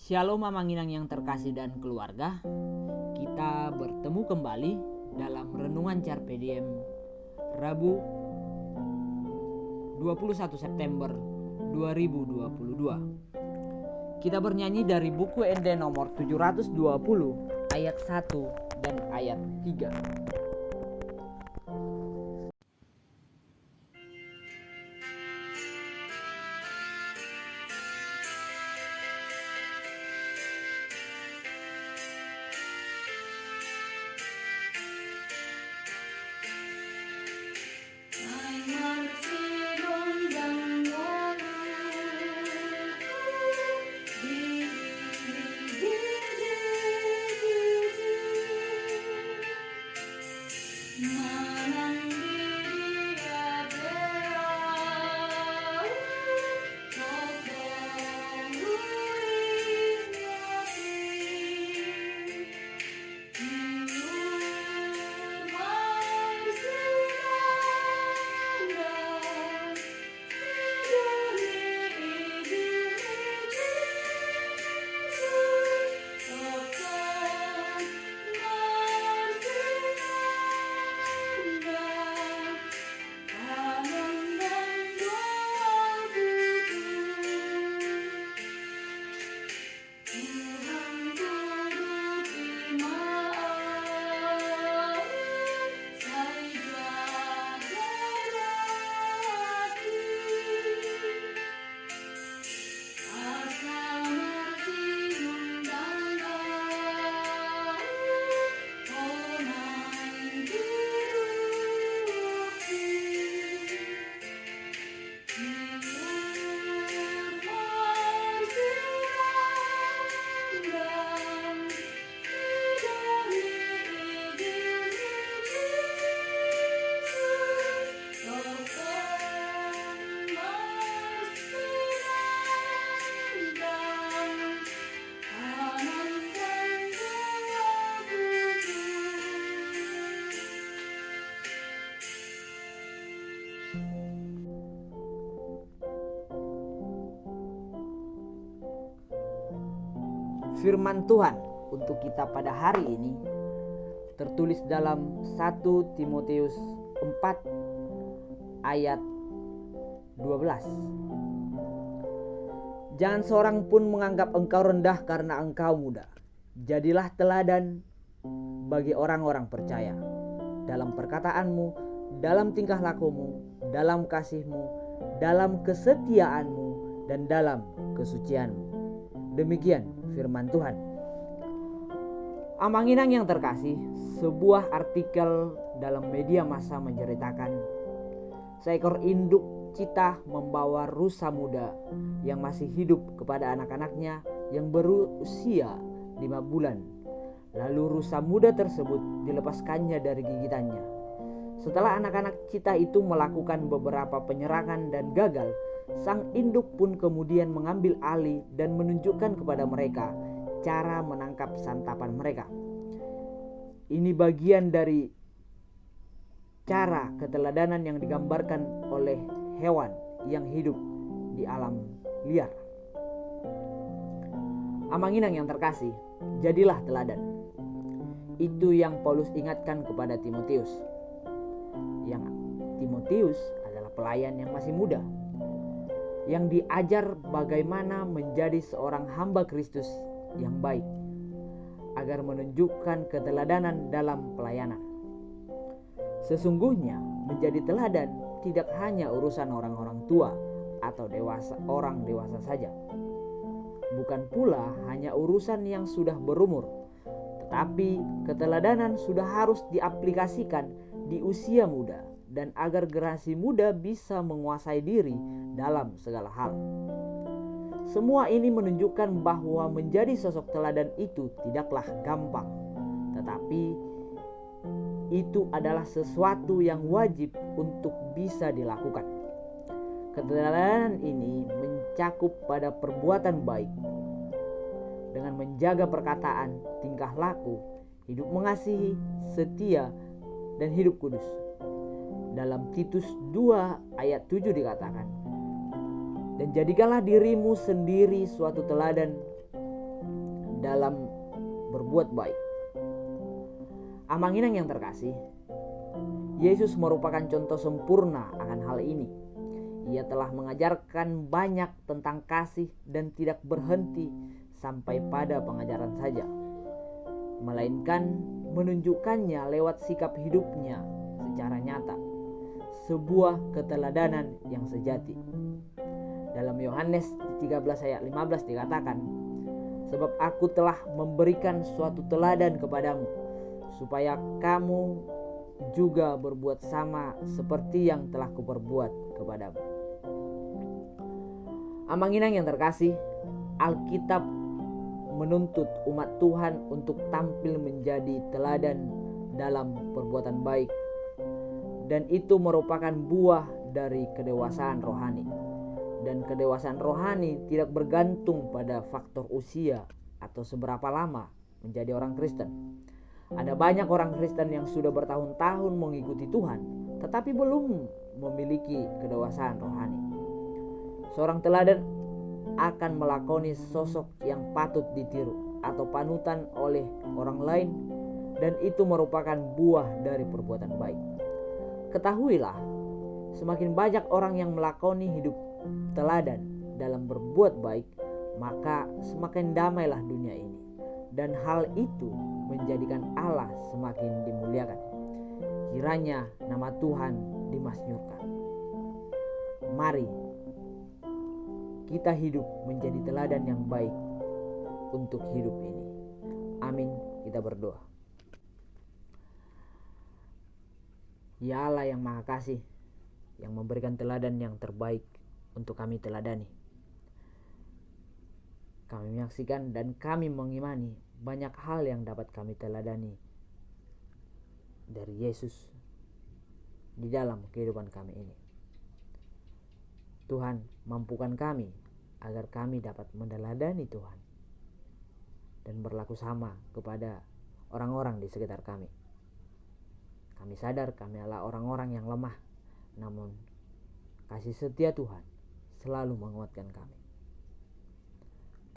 Shalom Mamanginang yang terkasih dan keluarga. Kita bertemu kembali dalam renungan Carpe Diem Rabu 21 September 2022. Kita bernyanyi dari buku ND nomor 720 ayat 1 dan ayat 3. Firman Tuhan untuk kita pada hari ini tertulis dalam 1 Timotius 4 ayat 12. Jangan seorang pun menganggap engkau rendah karena engkau muda. Jadilah teladan bagi orang-orang percaya dalam perkataanmu, dalam tingkah lakumu, dalam kasihmu, dalam kesetiaanmu, dan dalam kesucianmu. Demikian firman Tuhan. Amanginang yang terkasih, sebuah artikel dalam media massa menceritakan seekor induk citah membawa rusa muda yang masih hidup kepada anak-anaknya yang berusia 5 bulan. Lalu rusa muda tersebut dilepaskannya dari gigitannya. Setelah anak-anak citah itu melakukan beberapa penyerangan dan gagal, sang induk pun kemudian mengambil alih dan menunjukkan kepada mereka cara menangkap santapan mereka. Ini bagian dari cara keteladanan yang digambarkan oleh hewan yang hidup di alam liar. Amanginang yang terkasih, jadilah teladan. Itu yang Paulus ingatkan kepada Timotius. Yang Timotius adalah pelayan yang masih muda, yang diajar bagaimana menjadi seorang hamba Kristus yang baik, agar menunjukkan keteladanan dalam pelayanan. Sesungguhnya menjadi teladan tidak hanya urusan orang-orang tua atau orang dewasa saja. Bukan pula hanya urusan yang sudah berumur, tetapi keteladanan sudah harus diaplikasikan di usia muda, dan agar generasi muda bisa menguasai diri dalam segala hal. Semua ini menunjukkan bahwa menjadi sosok teladan itu tidaklah gampang, tetapi itu adalah sesuatu yang wajib untuk bisa dilakukan. Keteladanan ini mencakup pada perbuatan baik dengan menjaga perkataan, tingkah laku, hidup mengasihi, setia, dan hidup kudus. Dalam Titus 2 ayat 7 dikatakan, dan jadikanlah dirimu sendiri suatu teladan dalam berbuat baik. Amang Inang yang terkasih, Yesus merupakan contoh sempurna akan hal ini. Ia telah mengajarkan banyak tentang kasih dan tidak berhenti sampai pada pengajaran saja, melainkan menunjukkannya lewat sikap hidupnya secara nyata, sebuah keteladanan yang sejati. Dalam Yohanes 13 ayat 15 dikatakan, "Sebab aku telah memberikan suatu teladan kepadamu, supaya kamu juga berbuat sama seperti yang telah kuperbuat kepadamu." Amang Inang yang terkasih, Alkitab menuntut umat Tuhan untuk tampil menjadi teladan dalam perbuatan baik, dan itu merupakan buah dari kedewasaan rohani. Dan kedewasaan rohani tidak bergantung pada faktor usia atau seberapa lama menjadi orang Kristen. Ada banyak orang Kristen yang sudah bertahun-tahun mengikuti Tuhan, tetapi belum memiliki kedewasaan rohani. Seorang teladan akan melakoni sosok yang patut ditiru atau panutan oleh orang lain, dan itu merupakan buah dari perbuatan baik. Ketahuilah, semakin banyak orang yang melakoni hidup teladan dalam berbuat baik, maka semakin damailah dunia ini, dan hal itu menjadikan Allah semakin dimuliakan. Kiranya nama Tuhan dimasyhurkan. Mari kita hidup menjadi teladan yang baik untuk hidup ini. Amin. Kita berdoa. Ya Allah yang Maha Kasih, yang memberikan teladan yang terbaik untuk kami teladani. Kami menyaksikan dan kami mengimani banyak hal yang dapat kami teladani dari Yesus di dalam kehidupan kami ini. Tuhan, mampukan kami agar kami dapat meneladani Tuhan dan berlaku sama kepada orang-orang di sekitar kami. Kami sadar kami adalah orang-orang yang lemah, namun kasih setia Tuhan selalu menguatkan kami.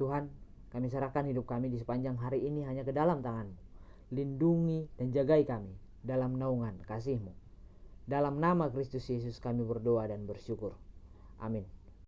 Tuhan, kami serahkan hidup kami di sepanjang hari ini hanya ke dalam tangan-Mu. Lindungi dan jagai kami dalam naungan kasih-Mu. Dalam nama Kristus Yesus kami berdoa dan bersyukur. Amin.